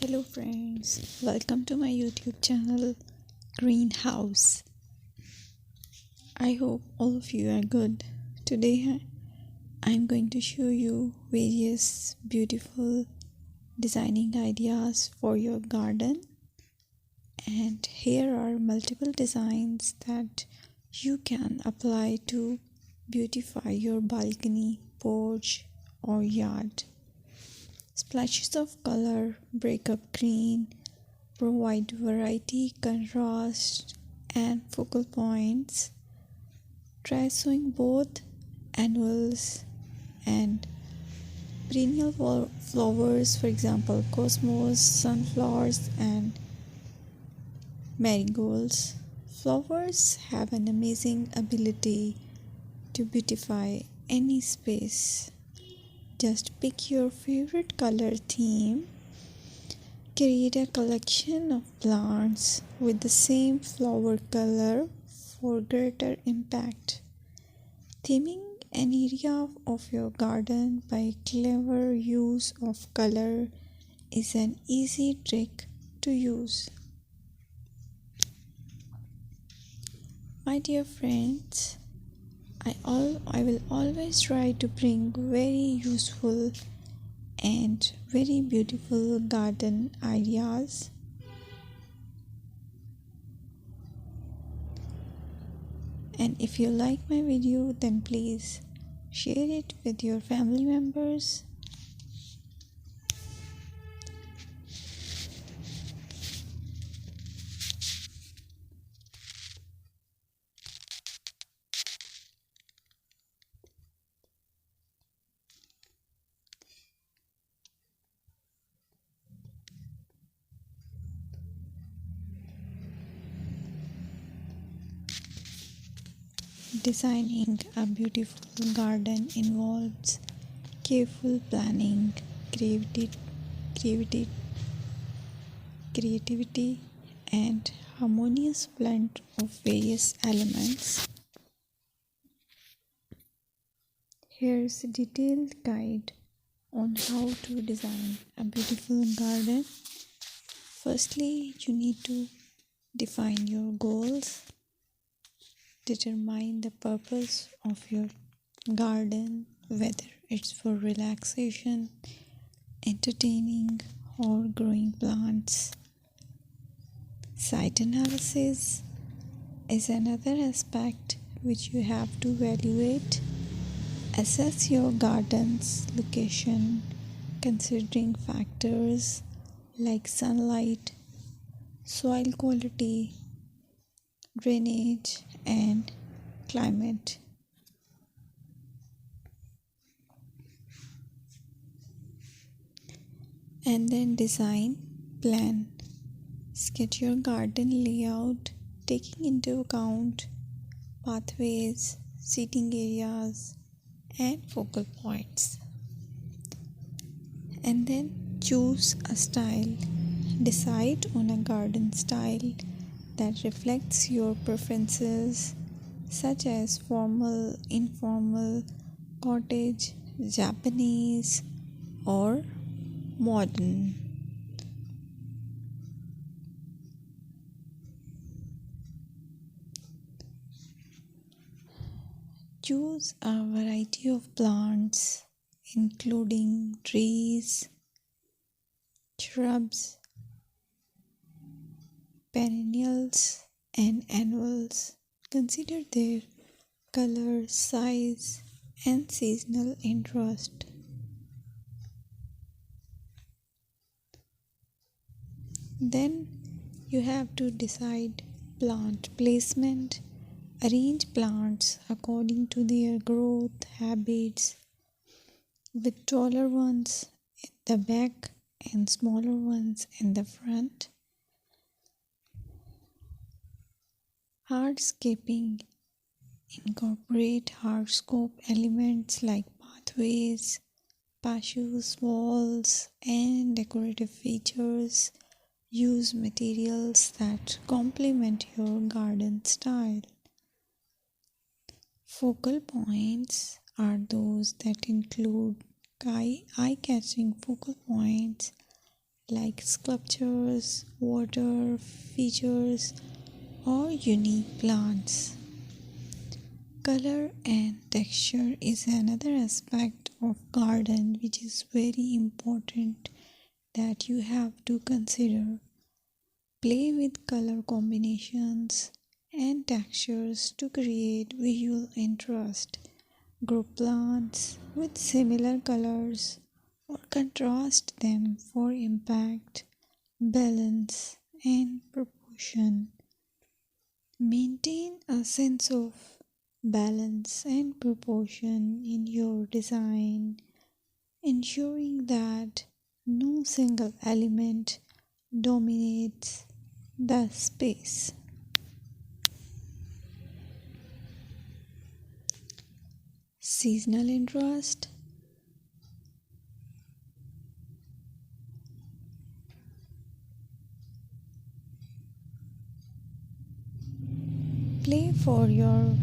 Hello friends, welcome to my YouTube channel Greenhouse. I hope all of you are good. Today I'm going to show you various beautiful designing ideas for your garden, and here are multiple designs that you can apply to beautify your balcony, porch or yard. Splashes of color break up green, provide variety, contrast, and focal points. Try sowing both annuals and perennial flowers, for example, cosmos, sunflowers, and marigolds. Flowers have an amazing ability to beautify any space. Just pick your favorite color theme. Create a collection of plants with the same flower color for greater impact. Theming an area of your garden by clever use of color is an easy trick to use. My dear friends, I will always try to bring very useful and very beautiful garden ideas. And if you like my video, then please share it with your family members. Designing a beautiful garden involves careful planning, creativity, creativity, and harmonious blend of various elements. Here's a detailed guide on how to design a beautiful garden. Firstly, you need to define your goals. Determine the purpose of your garden, whether it's for relaxation, entertaining, or growing plants. Site analysis is another aspect which you have to evaluate. Assess your garden's location, considering factors like sunlight, soil quality, drainage, and climate. And then design, plan. Sketch your garden layout, taking into account pathways, seating areas, and focal points. And then choose a style. Decide on a garden style that reflects your preferences, such as formal, informal, cottage, Japanese, or modern. Choose a variety of plants, including trees, shrubs, perennials, and annuals. Consider their color, size, and seasonal interest. Then you have to decide plant placement. Arrange plants according to their growth habits, with taller ones in the back and smaller ones in the front. Hardscaping. Incorporate hardscape elements like pathways, patios, walls, and decorative features. Use materials that complement your garden style. Focal points are those that include eye-catching focal points like sculptures, water features, or unique plants. Color and texture is another aspect of garden which is very important that you have to consider. Play with color combinations and textures to create visual interest. Group plants with similar colors or contrast them for impact, balance, and proportion. Maintain a sense of balance and proportion in your design, ensuring that no single element dominates the space. Seasonal interest. Play for your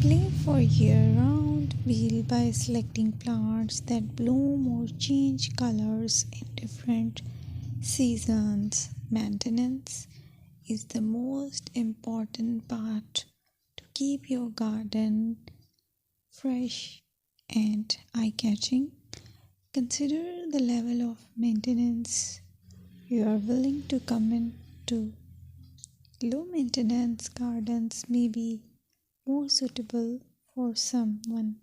Play for year-round wheel by selecting plants that bloom or change colors in different seasons. Maintenance is the most important part to keep your garden fresh and eye-catching. Consider the level of maintenance you are willing to commit to. Low maintenance gardens may be more suitable for someone